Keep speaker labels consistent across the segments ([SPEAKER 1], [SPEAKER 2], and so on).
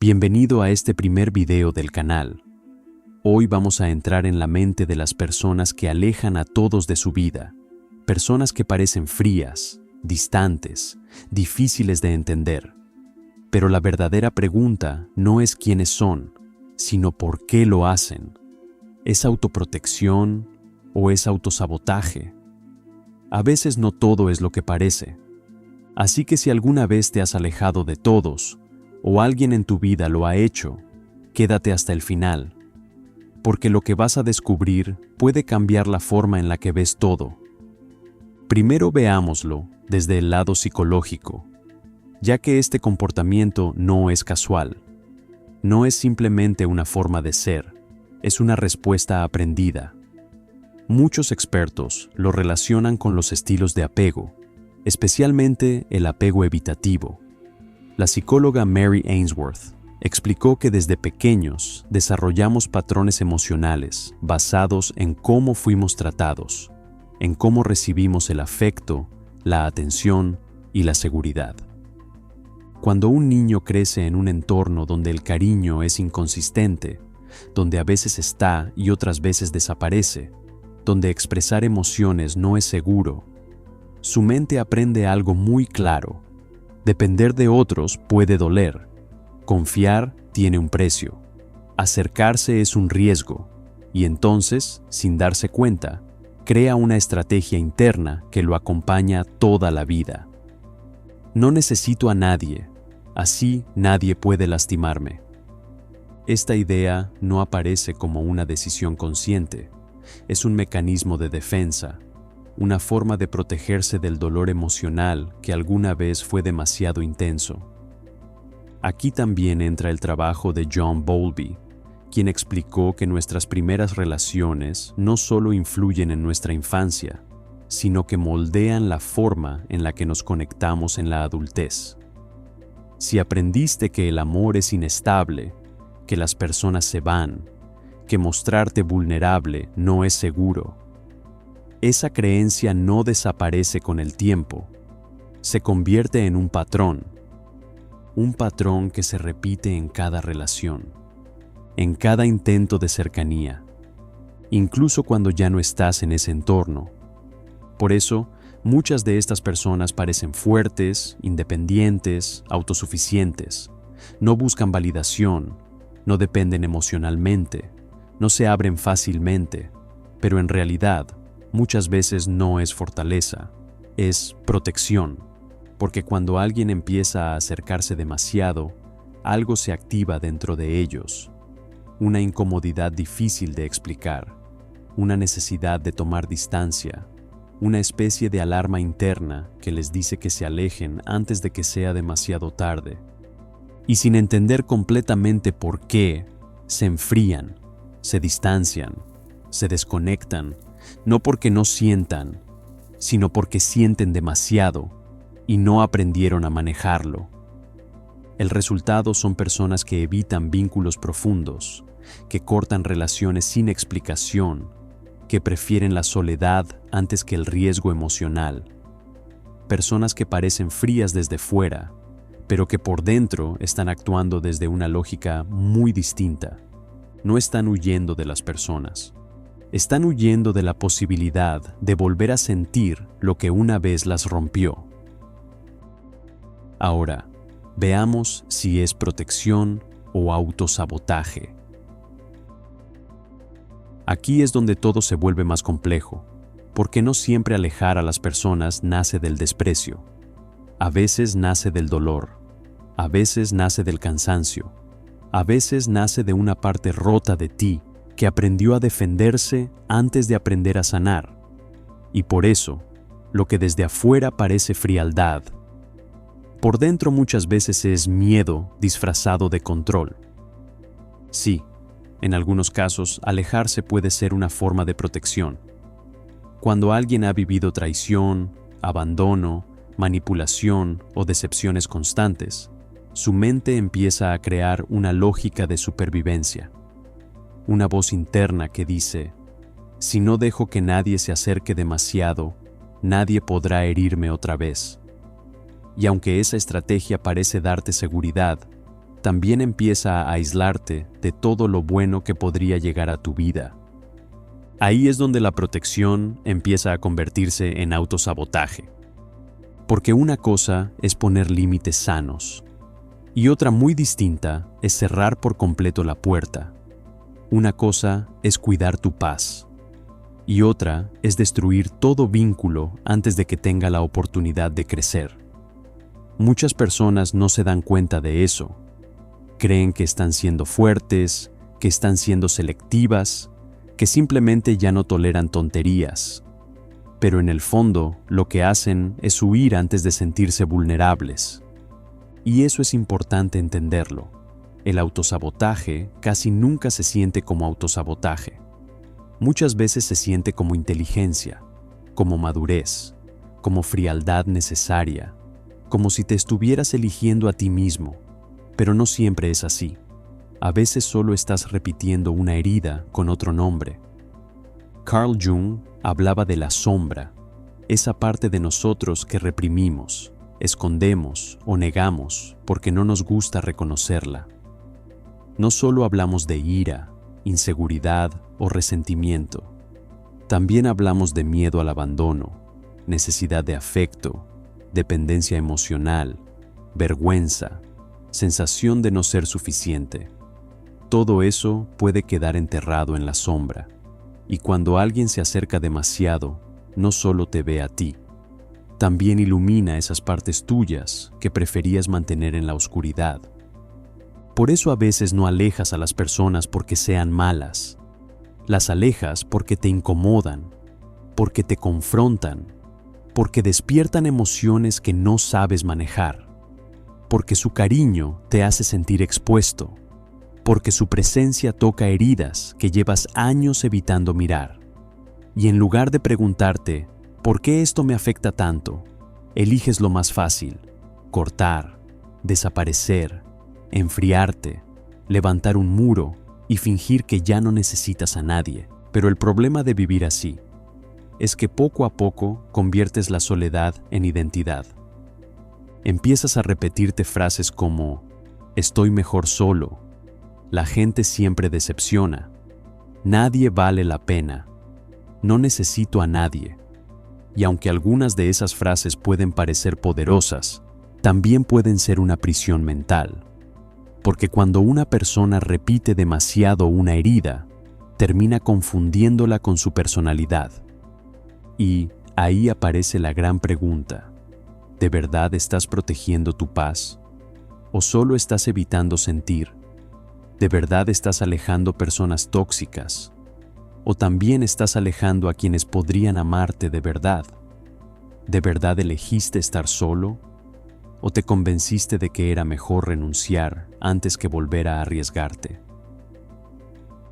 [SPEAKER 1] Bienvenido a este primer video del canal. Hoy vamos a entrar en la mente de las personas que alejan a todos de su vida. Personas que parecen frías, distantes, difíciles de entender. Pero la verdadera pregunta no es quiénes son, sino por qué lo hacen. ¿Es autoprotección o es autosabotaje? A veces no todo es lo que parece. Así que si alguna vez te has alejado de todos, o alguien en tu vida lo ha hecho, quédate hasta el final, porque lo que vas a descubrir puede cambiar la forma en la que ves todo. Primero veámoslo desde el lado psicológico, ya que este comportamiento no es casual. No es simplemente una forma de ser, es una respuesta aprendida. Muchos expertos lo relacionan con los estilos de apego, especialmente el apego evitativo. La psicóloga Mary Ainsworth explicó que desde pequeños desarrollamos patrones emocionales basados en cómo fuimos tratados, en cómo recibimos el afecto, la atención y la seguridad. Cuando un niño crece en un entorno donde el cariño es inconsistente, donde a veces está y otras veces desaparece, donde expresar emociones no es seguro, su mente aprende algo muy claro. Depender de otros puede doler. Confiar tiene un precio. Acercarse es un riesgo. Y entonces, sin darse cuenta, crea una estrategia interna que lo acompaña toda la vida. No necesito a nadie, así nadie puede lastimarme. Esta idea no aparece como una decisión consciente. Es un mecanismo de defensa. Una forma de protegerse del dolor emocional que alguna vez fue demasiado intenso. Aquí también entra el trabajo de John Bowlby, quien explicó que nuestras primeras relaciones no solo influyen en nuestra infancia, sino que moldean la forma en la que nos conectamos en la adultez. Si aprendiste que el amor es inestable, que las personas se van, que mostrarte vulnerable no es seguro, esa creencia no desaparece con el tiempo, se convierte en un patrón que se repite en cada relación, en cada intento de cercanía, incluso cuando ya no estás en ese entorno. Por eso, muchas de estas personas parecen fuertes, independientes, autosuficientes, no buscan validación, no dependen emocionalmente, no se abren fácilmente, pero en realidad, muchas veces no es fortaleza, es protección, porque cuando alguien empieza a acercarse demasiado, algo se activa dentro de ellos, una incomodidad difícil de explicar, una necesidad de tomar distancia, una especie de alarma interna que les dice que se alejen antes de que sea demasiado tarde. Y sin entender completamente por qué, se enfrían, se distancian, se desconectan, no porque no sientan, sino porque sienten demasiado y no aprendieron a manejarlo. El resultado son personas que evitan vínculos profundos, que cortan relaciones sin explicación, que prefieren la soledad antes que el riesgo emocional. Personas que parecen frías desde fuera, pero que por dentro están actuando desde una lógica muy distinta. No están huyendo de las personas. Están huyendo de la posibilidad de volver a sentir lo que una vez las rompió. Ahora, veamos si es protección o autosabotaje. Aquí es donde todo se vuelve más complejo, porque no siempre alejar a las personas nace del desprecio. A veces nace del dolor, a veces nace del cansancio, a veces nace de una parte rota de ti que aprendió a defenderse antes de aprender a sanar. Y por eso, lo que desde afuera parece frialdad, por dentro muchas veces es miedo disfrazado de control. Sí, en algunos casos, alejarse puede ser una forma de protección. Cuando alguien ha vivido traición, abandono, manipulación o decepciones constantes, su mente empieza a crear una lógica de supervivencia. Una voz interna que dice, si no dejo que nadie se acerque demasiado, nadie podrá herirme otra vez. Y aunque esa estrategia parece darte seguridad, también empieza a aislarte de todo lo bueno que podría llegar a tu vida. Ahí es donde la protección empieza a convertirse en autosabotaje. Porque una cosa es poner límites sanos, y otra muy distinta es cerrar por completo la puerta. Una cosa es cuidar tu paz, y otra es destruir todo vínculo antes de que tenga la oportunidad de crecer. Muchas personas no se dan cuenta de eso. Creen que están siendo fuertes, que están siendo selectivas, que simplemente ya no toleran tonterías. Pero en el fondo, lo que hacen es huir antes de sentirse vulnerables. Y eso es importante entenderlo. El autosabotaje casi nunca se siente como autosabotaje. Muchas veces se siente como inteligencia, como madurez, como frialdad necesaria, como si te estuvieras eligiendo a ti mismo, pero no siempre es así. A veces solo estás repitiendo una herida con otro nombre. Carl Jung hablaba de la sombra, esa parte de nosotros que reprimimos, escondemos o negamos porque no nos gusta reconocerla. No solo hablamos de ira, inseguridad o resentimiento, también hablamos de miedo al abandono, necesidad de afecto, dependencia emocional, vergüenza, sensación de no ser suficiente. Todo eso puede quedar enterrado en la sombra, y cuando alguien se acerca demasiado, no solo te ve a ti, también ilumina esas partes tuyas que preferías mantener en la oscuridad. Por eso a veces no alejas a las personas porque sean malas. Las alejas porque te incomodan, porque te confrontan, porque despiertan emociones que no sabes manejar, porque su cariño te hace sentir expuesto, porque su presencia toca heridas que llevas años evitando mirar. Y en lugar de preguntarte, ¿por qué esto me afecta tanto?, eliges lo más fácil: cortar, desaparecer, enfriarte, levantar un muro y fingir que ya no necesitas a nadie. Pero el problema de vivir así es que poco a poco conviertes la soledad en identidad. Empiezas a repetirte frases como: estoy mejor solo, la gente siempre decepciona, nadie vale la pena, no necesito a nadie. Y aunque algunas de esas frases pueden parecer poderosas, también pueden ser una prisión mental. Porque cuando una persona repite demasiado una herida, termina confundiéndola con su personalidad. Y ahí aparece la gran pregunta: ¿de verdad estás protegiendo tu paz? ¿O solo estás evitando sentir? ¿De verdad estás alejando personas tóxicas? ¿O también estás alejando a quienes podrían amarte de verdad? ¿De verdad elegiste estar solo? ¿O te convenciste de que era mejor renunciar antes que volver a arriesgarte?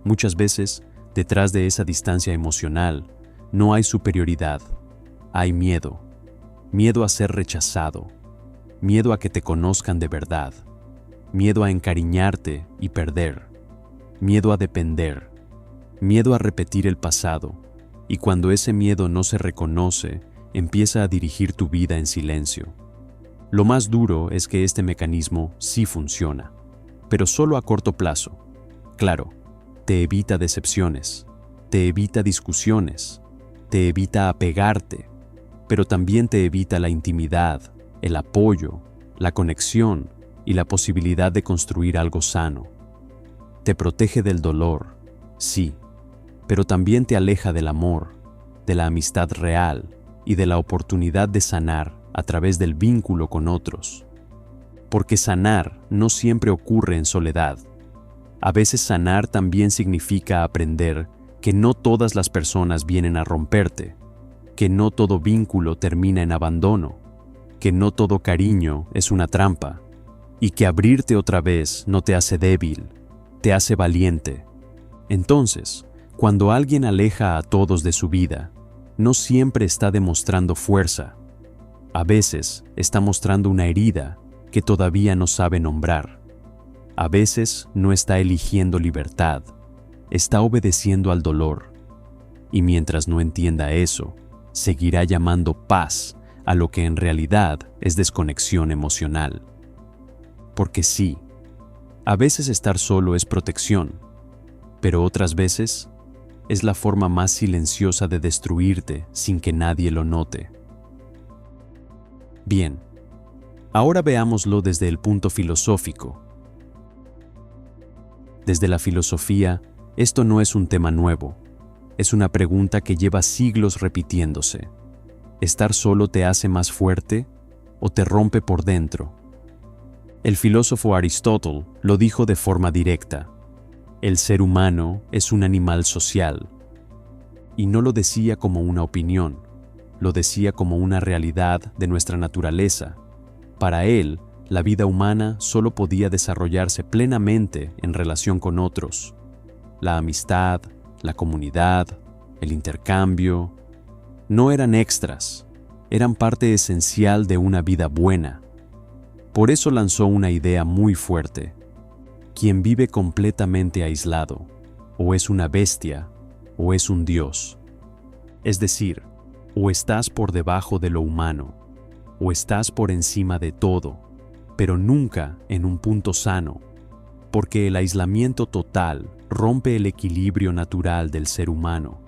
[SPEAKER 1] Muchas veces, detrás de esa distancia emocional, no hay superioridad, hay miedo. Miedo a ser rechazado, miedo a que te conozcan de verdad, miedo a encariñarte y perder, miedo a depender, miedo a repetir el pasado, y cuando ese miedo no se reconoce, empieza a dirigir tu vida en silencio. Lo más duro es que este mecanismo sí funciona, pero solo a corto plazo. Claro, te evita decepciones, te evita discusiones, te evita apegarte, pero también te evita la intimidad, el apoyo, la conexión y la posibilidad de construir algo sano. Te protege del dolor, sí, pero también te aleja del amor, de la amistad real y de la oportunidad de sanar a través del vínculo con otros. Porque sanar no siempre ocurre en soledad. A veces sanar también significa aprender que no todas las personas vienen a romperte, que no todo vínculo termina en abandono, que no todo cariño es una trampa, y que abrirte otra vez no te hace débil, te hace valiente. Entonces, cuando alguien aleja a todos de su vida, no siempre está demostrando fuerza. A veces está mostrando una herida que todavía no sabe nombrar. A veces no está eligiendo libertad, está obedeciendo al dolor. Y mientras no entienda eso, seguirá llamando paz a lo que en realidad es desconexión emocional. Porque sí, A veces estar solo es protección, pero otras veces es la forma más silenciosa de destruirte sin que nadie lo note. Bien, ahora veámoslo desde el punto filosófico. Desde la filosofía, esto no es un tema nuevo, es una pregunta que lleva siglos repitiéndose. ¿Estar solo te hace más fuerte o te rompe por dentro? El filósofo Aristóteles lo dijo de forma directa. El ser humano es un animal social. Y no lo decía como una opinión, lo decía como una realidad de nuestra naturaleza. Para él, la vida humana solo podía desarrollarse plenamente en relación con otros. La amistad, la comunidad, el intercambio, no eran extras, eran parte esencial de una vida buena. Por eso lanzó una idea muy fuerte. Quien vive completamente aislado, o es una bestia, o es un dios. Es decir, o estás por debajo de lo humano, o estás por encima de todo, pero nunca en un punto sano, porque el aislamiento total rompe el equilibrio natural del ser humano.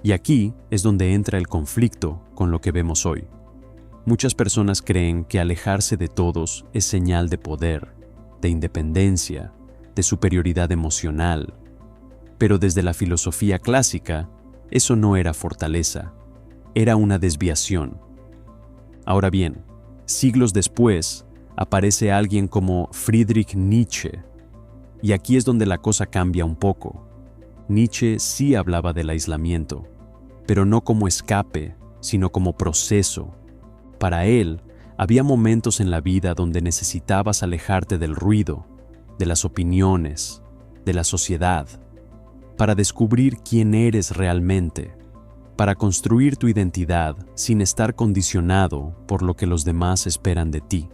[SPEAKER 1] Y aquí es donde entra el conflicto con lo que vemos hoy. Muchas personas creen que alejarse de todos es señal de poder, de independencia, de superioridad emocional. Pero desde la filosofía clásica, eso no era fortaleza, era una desviación. Ahora bien, siglos después, aparece alguien como Friedrich Nietzsche. Y aquí es donde la cosa cambia un poco. Nietzsche sí hablaba del aislamiento, pero no como escape, sino como proceso. Para él, había momentos en la vida donde necesitabas alejarte del ruido, de las opiniones, de la sociedad, para descubrir quién eres realmente, para construir tu identidad sin estar condicionado por lo que los demás esperan de ti,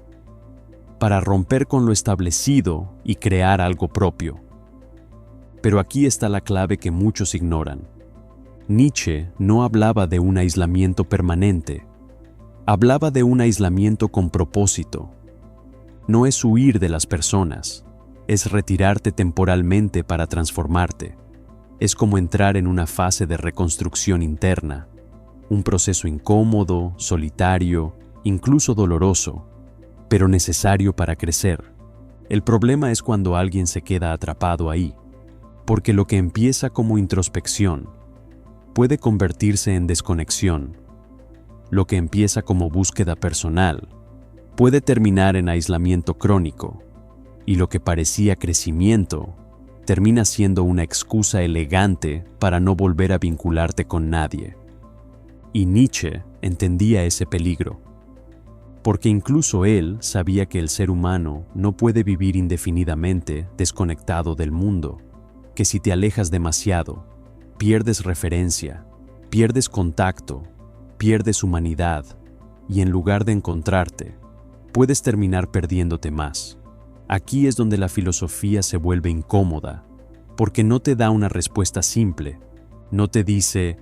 [SPEAKER 1] para romper con lo establecido y crear algo propio. Pero aquí está la clave que muchos ignoran. Nietzsche no hablaba de un aislamiento permanente, hablaba de un aislamiento con propósito. No es huir de las personas, es retirarte temporalmente para transformarte. Es como entrar en una fase de reconstrucción interna, un proceso incómodo, solitario, incluso doloroso, pero necesario para crecer. El problema es cuando alguien se queda atrapado ahí, porque lo que empieza como introspección puede convertirse en desconexión. Lo que empieza como búsqueda personal puede terminar en aislamiento crónico, y lo que parecía crecimiento termina siendo una excusa elegante para no volver a vincularte con nadie. Y Nietzsche entendía ese peligro, porque incluso él sabía que el ser humano no puede vivir indefinidamente desconectado del mundo, que si te alejas demasiado, pierdes referencia, pierdes contacto, pierdes humanidad, y en lugar de encontrarte, puedes terminar perdiéndote más. Aquí es donde la filosofía se vuelve incómoda, porque no te da una respuesta simple, no te dice,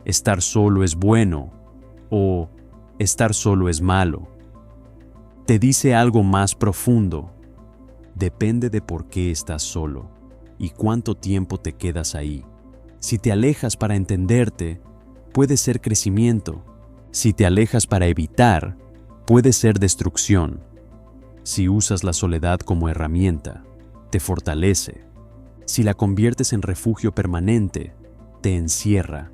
[SPEAKER 1] estar solo es bueno, o estar solo es malo. Te dice algo más profundo. Depende de por qué estás solo y cuánto tiempo te quedas ahí. Si te alejas para entenderte, puede ser crecimiento. Si te alejas para evitar, puede ser destrucción. Si usas la soledad como herramienta, te fortalece. Si la conviertes en refugio permanente, te encierra.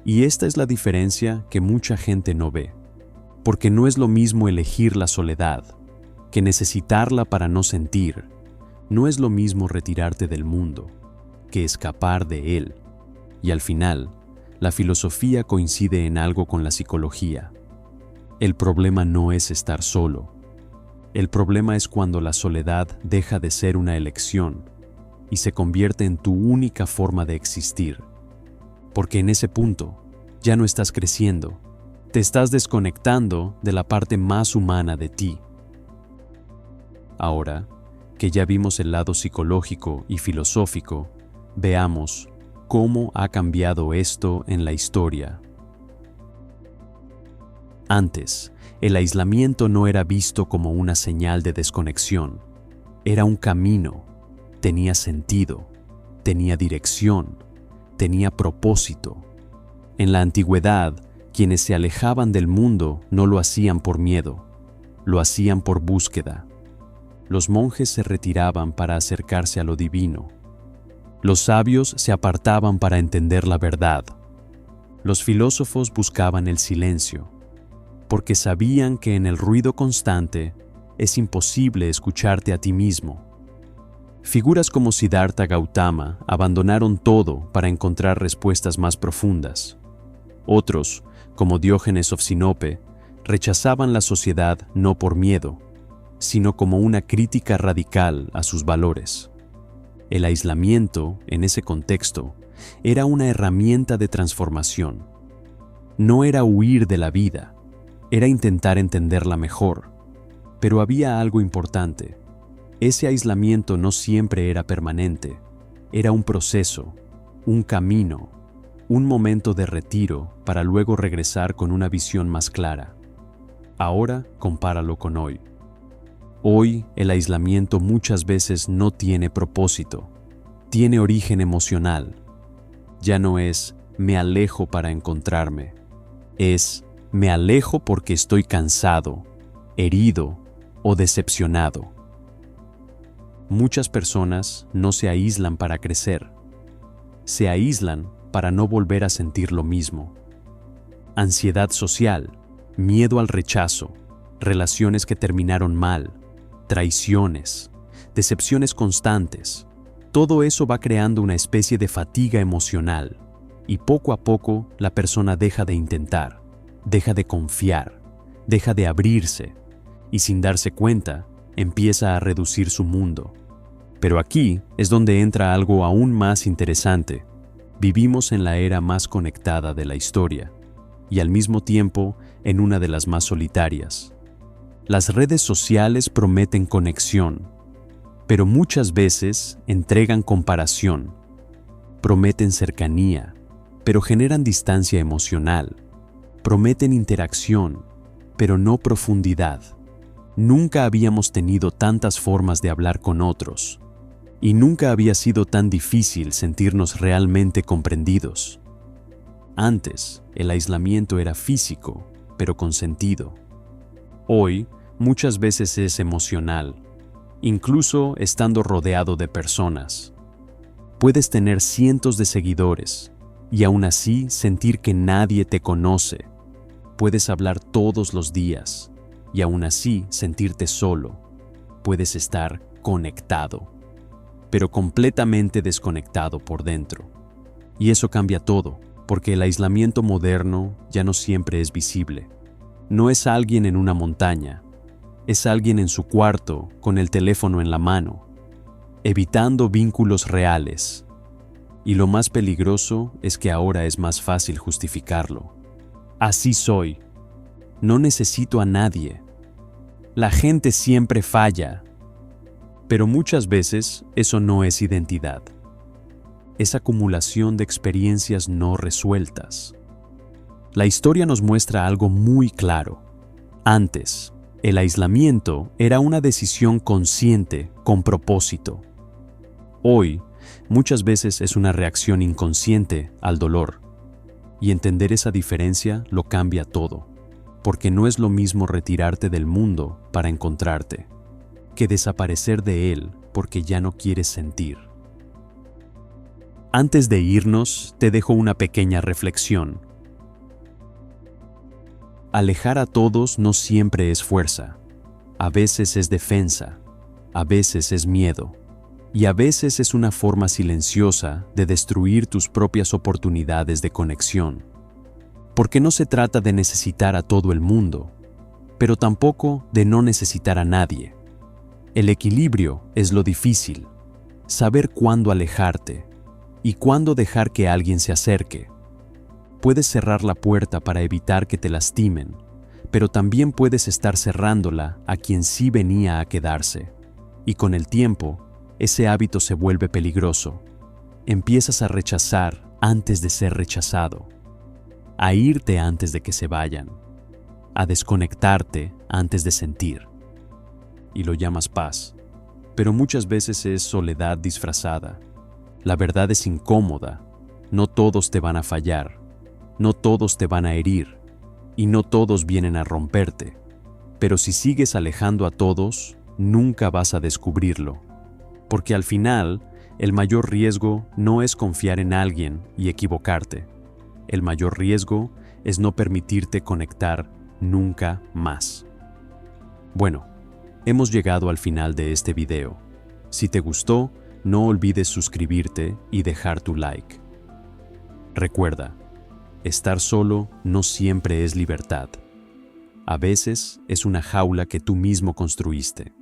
[SPEAKER 1] Y esta es la diferencia que mucha gente no ve. Porque no es lo mismo elegir la soledad que necesitarla para no sentir. No es lo mismo retirarte del mundo que escapar de él. Y al final, la filosofía coincide en algo con la psicología. El problema no es estar solo. El problema es cuando la soledad deja de ser una elección y se convierte en tu única forma de existir. Porque en ese punto ya no estás creciendo, te estás desconectando de la parte más humana de ti. Ahora, que ya vimos el lado psicológico y filosófico, veamos cómo ha cambiado esto en la historia. Antes, el aislamiento no era visto como una señal de desconexión, era un camino, tenía sentido, tenía dirección, tenía propósito. En la antigüedad, quienes se alejaban del mundo no lo hacían por miedo, lo hacían por búsqueda. Los monjes se retiraban para acercarse a lo divino. Los sabios se apartaban para entender la verdad. Los filósofos buscaban el silencio, porque sabían que en el ruido constante es imposible escucharte a ti mismo. Figuras como Siddhartha Gautama abandonaron todo para encontrar respuestas más profundas. Otros, como Diógenes of Sinope, rechazaban la sociedad no por miedo, sino como una crítica radical a sus valores. El aislamiento, en ese contexto, era una herramienta de transformación. No era huir de la vida, era intentar entenderla mejor. Pero había algo importante. Ese aislamiento no siempre era permanente. Era un proceso, un camino, un momento de retiro para luego regresar con una visión más clara. Ahora compáralo con hoy. Hoy el aislamiento muchas veces no tiene propósito, tiene origen emocional. Ya no es me alejo para encontrarme, es me alejo porque estoy cansado, herido o decepcionado. Muchas personas no se aíslan para crecer, se aíslan para no volver a sentir lo mismo. Ansiedad social, miedo al rechazo, relaciones que terminaron mal, traiciones, decepciones constantes. Todo eso va creando una especie de fatiga emocional y poco a poco la persona deja de intentar, deja de confiar, deja de abrirse y sin darse cuenta empieza a reducir su mundo. Pero aquí es donde entra algo aún más interesante. Vivimos en la era más conectada de la historia y al mismo tiempo en una de las más solitarias. Las redes sociales prometen conexión, pero muchas veces entregan comparación. Prometen cercanía, pero generan distancia emocional. Prometen interacción, pero no profundidad. Nunca habíamos tenido tantas formas de hablar con otros, y nunca había sido tan difícil sentirnos realmente comprendidos. Antes, el aislamiento era físico, pero con sentido. Hoy, muchas veces es emocional, incluso estando rodeado de personas. Puedes tener cientos de seguidores y aún así sentir que nadie te conoce. Puedes hablar todos los días y aún así sentirte solo. Puedes estar conectado, pero completamente desconectado por dentro. Y eso cambia todo, porque el aislamiento moderno ya no siempre es visible. No es alguien en una montaña, es alguien en su cuarto con el teléfono en la mano, evitando vínculos reales. Y lo más peligroso es que ahora es más fácil justificarlo. Así soy. No necesito a nadie. La gente siempre falla. Pero muchas veces eso no es identidad. Es acumulación de experiencias no resueltas. La historia nos muestra algo muy claro. Antes, el aislamiento era una decisión consciente con propósito. Hoy, muchas veces es una reacción inconsciente al dolor. Y entender esa diferencia lo cambia todo, porque no es lo mismo retirarte del mundo para encontrarte, que desaparecer de él porque ya no quieres sentir. Antes de irnos, te dejo una pequeña reflexión. Alejar a todos no siempre es fuerza. A veces es defensa, a veces es miedo, y a veces es una forma silenciosa de destruir tus propias oportunidades de conexión. Porque no se trata de necesitar a todo el mundo, pero tampoco de no necesitar a nadie. El equilibrio es lo difícil, saber cuándo alejarte y cuándo dejar que alguien se acerque. Puedes cerrar la puerta para evitar que te lastimen, pero también puedes estar cerrándola a quien sí venía a quedarse. Y con el tiempo, ese hábito se vuelve peligroso. Empiezas a rechazar antes de ser rechazado, a irte antes de que se vayan, a desconectarte antes de sentir. Y lo llamas paz, pero muchas veces es soledad disfrazada. La verdad es incómoda. No todos te van a fallar, no todos te van a herir, y no todos vienen a romperte. Pero si sigues alejando a todos, nunca vas a descubrirlo. Porque al final, el mayor riesgo no es confiar en alguien y equivocarte. El mayor riesgo es no permitirte conectar nunca más. Bueno, hemos llegado al final de este video. Si te gustó, no olvides suscribirte y dejar tu like. Recuerda, estar solo no siempre es libertad. A veces es una jaula que tú mismo construiste.